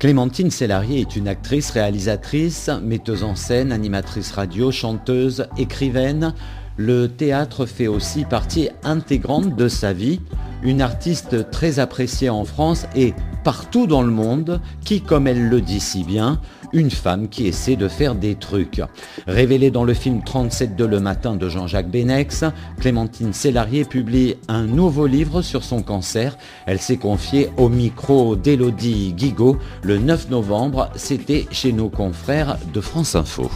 Clémentine Célarié est une actrice, réalisatrice, metteuse en scène, animatrice radio, chanteuse, écrivaine. Le théâtre fait aussi partie intégrante de sa vie. Une artiste très appréciée en France et partout dans le monde, qui, comme elle le dit si bien, une femme qui essaie de faire des trucs. Révélée dans le film 37 le matin de Jean-Jacques Benex, Clémentine Célarié publie un nouveau livre sur son cancer. Elle s'est confiée au micro d'Élodie Guigaud le 9 novembre. C'était chez nos confrères de France Info.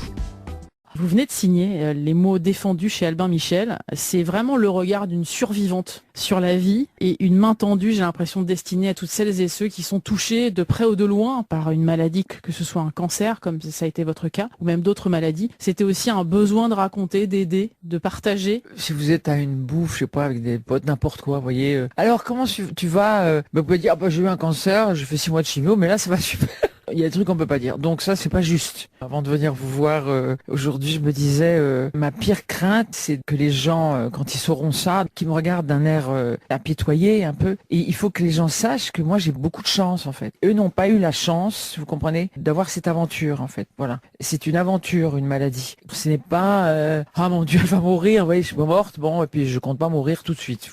Vous venez de signer les mots défendus chez Albin Michel. C'est vraiment le regard d'une survivante sur la vie et une main tendue, j'ai l'impression, destinée à toutes celles et ceux qui sont touchés de près ou de loin par une maladie, que ce soit un cancer, comme ça a été votre cas, ou même d'autres maladies. C'était aussi un besoin de raconter, d'aider, de partager. Si vous êtes à une bouffe, je sais pas, avec des potes, n'importe quoi, vous voyez. Alors, comment tu vas vous pouvez dire, j'ai eu un cancer, j'ai fait 6 mois de chimio, mais là, ça va super. Il y a des trucs qu'on peut pas dire. Donc ça, c'est pas juste. Avant de venir vous voir aujourd'hui, je me disais, ma pire crainte, c'est que les gens, quand ils sauront ça, qu'ils me regardent d'un air apitoyé un peu. Et il faut que les gens sachent que moi, j'ai beaucoup de chance, en fait. Eux n'ont pas eu la chance, vous comprenez, d'avoir cette aventure, en fait. Voilà. C'est une aventure, une maladie. Ce n'est pas, ah mon Dieu, elle va mourir, vous voyez, je suis pas morte, bon, et puis je compte pas mourir tout de suite.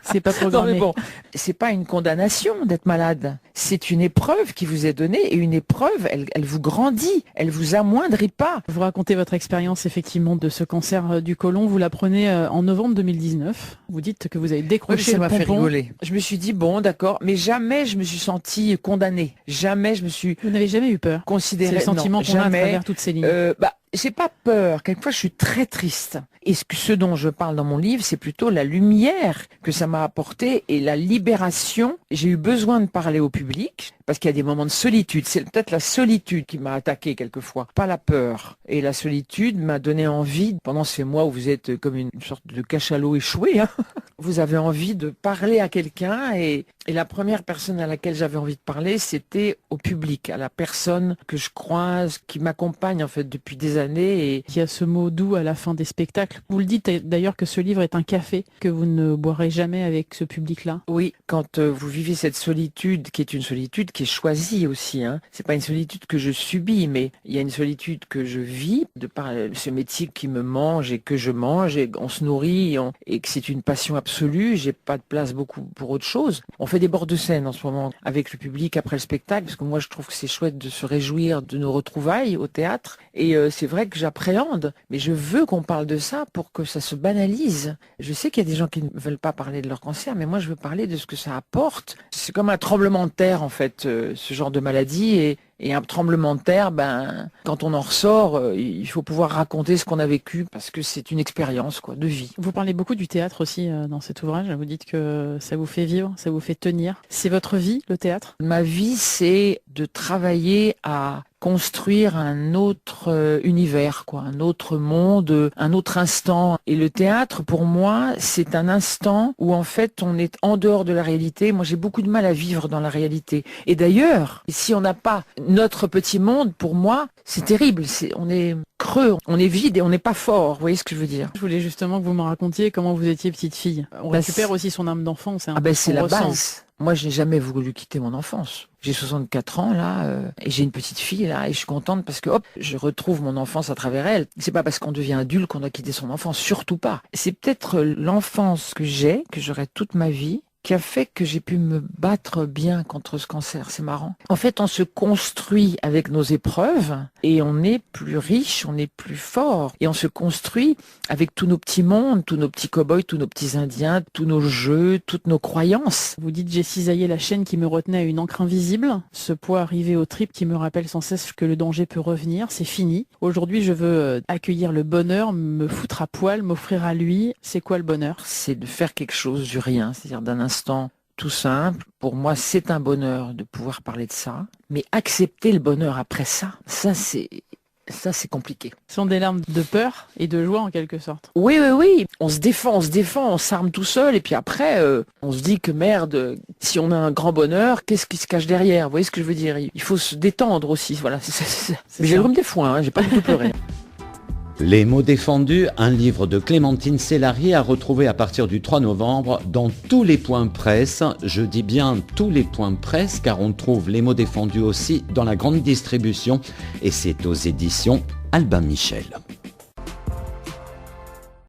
C'est pas programmé. Non, mais bon, c'est pas une condamnation d'être malade. C'est une épreuve qui vous est donnée et une épreuve, elle vous grandit, elle vous amoindrit pas. Vous racontez votre expérience effectivement de ce cancer du côlon. Vous l'apprenez en novembre 2019. Vous dites que vous avez décroché ça le m'a fait pompon. rigoler. Je me suis dit bon, d'accord, mais jamais je me suis sentie condamnée. Jamais je me suis. Vous n'avez jamais eu peur. Considéré. C'est le sentiment non, qu'on a à jamais. travers toutes ces lignes. J'ai pas peur. Quelquefois, je suis très triste. Et ce dont je parle dans mon livre, c'est plutôt la lumière que ça m'a apporté et la libération. J'ai eu besoin de parler au public parce qu'il y a des moments de solitude. C'est peut-être la solitude qui m'a attaqué quelquefois, pas la peur. Et la solitude m'a donné envie, pendant ces mois où vous êtes comme une sorte de cachalot échoué, hein, vous avez envie de parler à quelqu'un et la première personne à laquelle j'avais envie de parler, c'était au public, à la personne que je croise, qui m'accompagne en fait depuis des années. Et il y a ce mot doux à la fin des spectacles. Vous le dites d'ailleurs que ce livre est un café que vous ne boirez jamais avec ce public-là. Oui, quand vous vivez cette solitude, qui est une solitude qui est choisie aussi, hein. C'est pas une solitude que je subis, mais il y a une solitude que je vis de par ce métier qui me mange et que je mange et on se nourrit et que c'est une passion absolue. J'ai pas de place beaucoup pour autre chose. On fait des bords de scène en ce moment avec le public après le spectacle parce que moi je trouve que c'est chouette de se réjouir de nos retrouvailles au théâtre et c'est vrai que j'appréhende, mais je veux qu'on parle de ça pour que ça se banalise. Je sais qu'il y a des gens qui ne veulent pas parler de leur cancer, mais moi je veux parler de ce que ça apporte. C'est comme un tremblement de terre en fait, ce genre de maladie et un tremblement de terre, quand on en ressort, il faut pouvoir raconter ce qu'on a vécu parce que c'est une expérience de vie. Vous parlez beaucoup du théâtre aussi dans cet ouvrage. Vous dites que ça vous fait vivre, ça vous fait tenir. C'est votre vie, le théâtre ? Ma vie, c'est de travailler à construire un autre univers, un autre monde, un autre instant. Et le théâtre, pour moi, c'est un instant où en fait on est en dehors de la réalité. Moi, j'ai beaucoup de mal à vivre dans la réalité. Et d'ailleurs, si on n'a pas notre petit monde, pour moi, c'est terrible. On est creux, on est vide et on n'est pas fort. Vous voyez ce que je veux dire ? Je voulais justement que vous me racontiez comment vous étiez petite fille. On récupère aussi son âme d'enfant. C'est la base. Moi, je n'ai jamais voulu quitter mon enfance. J'ai 64 ans, là, et j'ai une petite fille, là, et je suis contente parce que, je retrouve mon enfance à travers elle. C'est pas parce qu'on devient adulte qu'on doit quitter son enfance, surtout pas. C'est peut-être l'enfance que j'aurai toute ma vie, qui a fait que j'ai pu me battre bien contre ce cancer. C'est marrant. En fait, on se construit avec nos épreuves et on est plus riche, on est plus fort. Et on se construit avec tous nos petits mondes, tous nos petits cow-boys, tous nos petits indiens, tous nos jeux, toutes nos croyances. Vous dites, j'ai cisaillé la chaîne qui me retenait à une encre invisible. Ce poids arrivé aux tripes qui me rappelle sans cesse que le danger peut revenir. C'est fini. Aujourd'hui, je veux accueillir le bonheur, me foutre à poil, m'offrir à lui. C'est quoi le bonheur ? C'est de faire quelque chose du rien, c'est-à-dire d'un instant tout simple. Pour moi, c'est un bonheur de pouvoir parler de ça. Mais accepter le bonheur après ça, c'est compliqué. Ce sont des larmes de peur et de joie en quelque sorte. Oui. On se défend, on s'arme tout seul. Et puis après, on se dit que merde, si on a un grand bonheur, qu'est-ce qui se cache derrière ? Vous voyez ce que je veux dire ? Il faut se détendre aussi. Voilà. Mais j'ai le rhume des foins, j'ai pas du tout pleuré. Les mots défendus, un livre de Clémentine Célarié à retrouver à partir du 3 novembre dans tous les points presse. Je dis bien tous les points presse car on trouve les mots défendus aussi dans la grande distribution et c'est aux éditions Albin Michel.